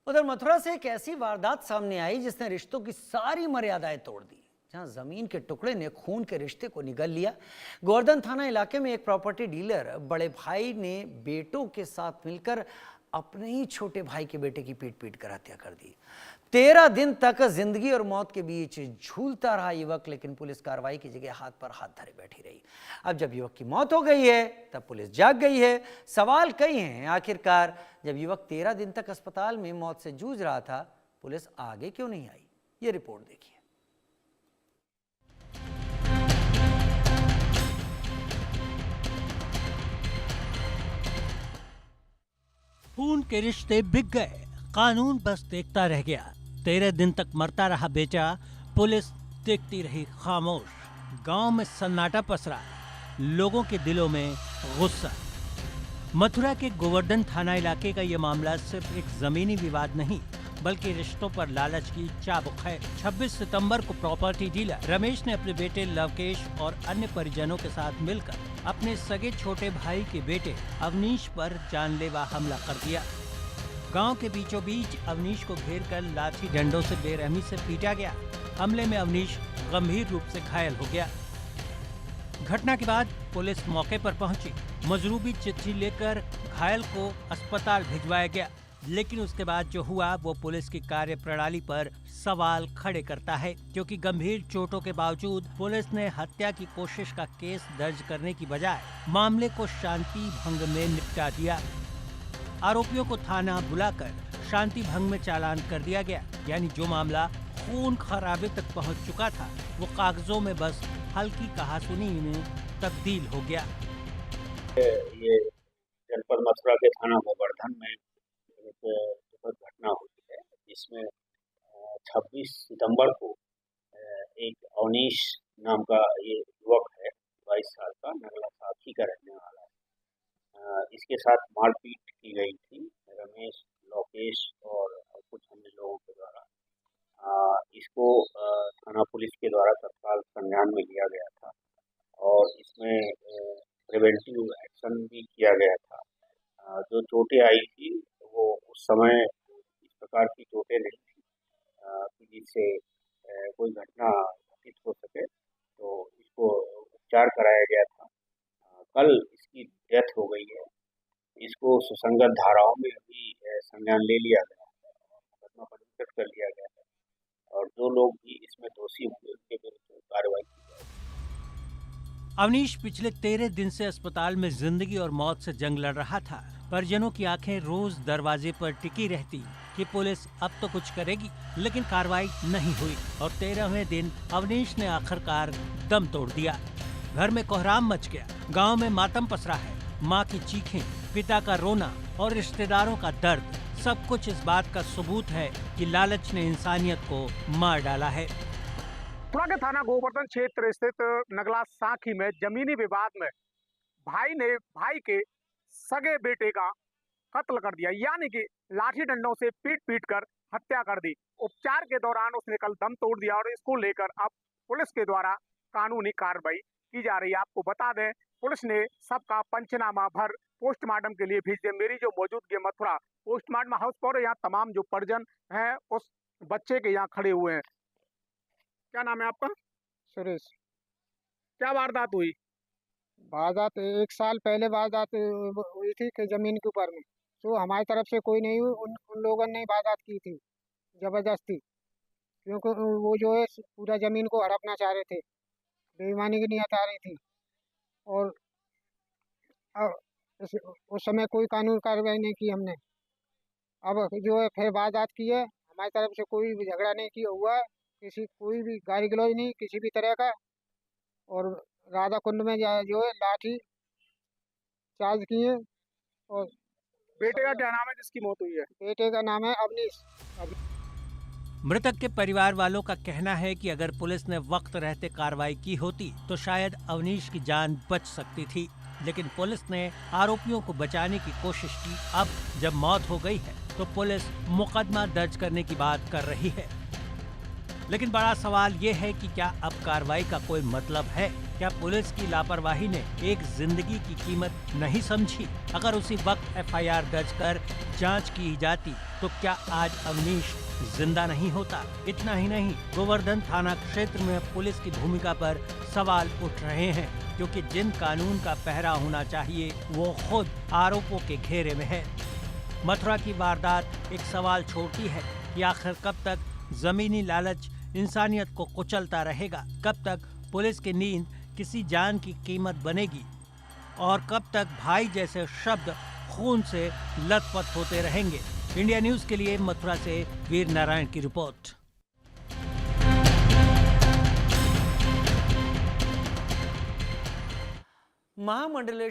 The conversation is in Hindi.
उधर मथुरा से एक ऐसी वारदात सामने आई जिसने रिश्तों की सारी मर्यादाएं तोड़ दी। जहां जमीन के टुकड़े ने खून के रिश्ते को निगल लिया। गोवर्धन थाना इलाके में एक प्रॉपर्टी डीलर बड़े भाई ने बेटों के साथ मिलकर अपने ही छोटे भाई के बेटे की पीट पीट कर हत्या कर दी। 13 दिन तक जिंदगी और मौत के बीच झूलता रहा युवक, लेकिन पुलिस कार्रवाई की जगह हाथ पर हाथ धरे बैठी रही। अब जब युवक की मौत हो गई है तब पुलिस जाग गई है। सवाल कई हैं, आखिरकार जब युवक 13 दिन तक अस्पताल में मौत से जूझ रहा था, पुलिस आगे क्यों नहीं आई? ये रिपोर्ट देखिए। खून के रिश्ते बिक गए, कानून बस देखता रह गया। 13 दिन तक मरता रहा बेटा, पुलिस देखती रही खामोश। गांव में सन्नाटा पसरा, लोगों के दिलों में गुस्सा। मथुरा के गोवर्धन थाना इलाके का यह मामला सिर्फ एक जमीनी विवाद नहीं, बल्कि रिश्तों पर लालच की चाबुक है। 26 सितंबर को प्रॉपर्टी डीलर रमेश ने अपने बेटे लवकेश और अन्य परिजनों के साथ मिलकर अपने सगे छोटे भाई के बेटे अवनीश पर जानलेवा हमला कर दिया। गांव के बीचों बीच अवनीश को घेरकर लाठी डंडों से बेरहमी से पीटा गया। हमले में अवनीश गंभीर रूप से घायल हो गया। घटना के बाद पुलिस मौके पर पहुंची। मजरूबी चिट्ठी लेकर घायल को अस्पताल भिजवाया गया, लेकिन उसके बाद जो हुआ वो पुलिस की कार्यप्रणाली पर सवाल खड़े करता है, क्योंकि गंभीर चोटों के बावजूद पुलिस ने हत्या की कोशिश का केस दर्ज करने की बजाय मामले को शांति भंग में निपटा दिया। आरोपियों को थाना बुलाकर शांति भंग में चालान कर दिया गया, यानी जो मामला खून खराबे तक पहुंच चुका था वो कागजों में बस हल्की कहासुनी में तब्दील हो गया। ये जनपद मथुरा के थाना गोवर्धन में एक दुखद घटना हुई है, जिसमें 26 सितंबर को एक अवनीश नाम का ये युवक है, 22 साल का, नगला साखी का रहने वाला है। इसके साथ मारपीट की गई थी रमेश, लोकेश और कुछ अन्य लोगों के द्वारा। इसको थाना पुलिस के द्वारा तत्काल संज्ञान में लिया गया था और इसमें प्रिवेंटिव एक्शन भी किया गया था। जो चोटें आई थी वो उस समय इस प्रकार की चोटें नहीं थी कि जिससे कोई घटना घटित हो सके, तो इसको उपचार कराया गया था। कल इसकी डेथ हो गई है। इसको सुसंगत धाराओं में भी संज्ञान ले लिया गया है, मुकदमा पंजीकृत कर लिया गया है और जो लोग भी इसमें दोषी होंगे उनके विरुद्ध कार्रवाई की जाएगी। अवनीश पिछले 13 दिन से अस्पताल में जिंदगी और मौत से जंग लड़ रहा था। परिजनों की आंखें रोज दरवाजे पर टिकी रहती कि पुलिस अब तो कुछ करेगी, लेकिन कार्रवाई नहीं हुई और 13वें दिन अवनीश ने आखिरकार दम तोड़ दिया। घर में कोहराम मच गया, गांव में मातम पसरा है। माँ की चीखें, पिता का रोना और रिश्तेदारों का दर्द, सब कुछ इस बात का सबूत है कि लालच ने इंसानियत को मार डाला है। मथुरा के थाना गोवर्धन क्षेत्र स्थित नगला साखी में जमीनी विवाद में भाई ने भाई के सगे बेटे का कत्ल कर दिया, यानी कि लाठी डंडों से पीट पीट कर हत्या कर दी। उपचार के दौरान उसने कल दम तोड़ दिया और इसको लेकर अब पुलिस के द्वारा कानूनी कार्रवाई की जा रही है। आपको बता दें, पुलिस ने सबका पंचनामा भर पोस्टमार्टम के लिए भेज दिया। मेरी जो मौजूदगी मथुरा पोस्टमार्टम हाउस पर यहाँ तमाम जो परिजन हैं उस बच्चे के यहाँ खड़े हुए हैं। क्या नाम है आपका? सुरेश। क्या वारदात हुई? वारदात 1 साल पहले वारदात हुई थी कि जमीन के ऊपर में, तो हमारी तरफ से कोई नहीं हुई। उन लोगों ने वारदात की थी जबरदस्ती, क्योंकि वो जो है पूरा जमीन को हड़पना चाह रहे थे, बेईमानी की नियत आ रही थी। और उस समय कोई कानूनी कार्रवाई नहीं की हमने। अब जो है फिर वारदात की है। हमारी तरफ से कोई भी झगड़ा नहीं किया हुआ है, किसी कोई भी गाली गलौज नहीं किसी भी तरह का। और राधा कुंड में जो है लाठी चार्ज किए। और बेटे का क्या नाम है जिसकी मौत हुई है? बेटे का नाम है अवनीश। मृतक के परिवार वालों का कहना है कि अगर पुलिस ने वक्त रहते कार्रवाई की होती तो शायद अवनीश की जान बच सकती थी, लेकिन पुलिस ने आरोपियों को बचाने की कोशिश की। अब जब मौत हो गई है तो पुलिस मुकदमा दर्ज करने की बात कर रही है, लेकिन बड़ा सवाल ये है कि क्या अब कार्रवाई का कोई मतलब है? क्या पुलिस की लापरवाही ने एक जिंदगी की कीमत नहीं समझी? अगर उसी वक्त एफआईआर दर्ज कर जांच की जाती तो क्या आज अवनीश जिंदा नहीं होता? इतना ही नहीं, गोवर्धन थाना क्षेत्र में पुलिस की भूमिका पर सवाल उठ रहे हैं, क्योंकि जिन कानून का पहरा होना चाहिए वो खुद आरोपों के घेरे में है। मथुरा की वारदात एक सवाल छोड़ती है कि आखिर कब तक जमीनी लालच इंसानियत को कुचलता रहेगा? कब तक पुलिस की नींद किसी जान की कीमत बनेगी? और कब तक भाई जैसे शब्द खून से लथपथ होते रहेंगे? इंडिया न्यूज के लिए मथुरा से वीर नारायण की रिपोर्ट। महामंडलेश्वर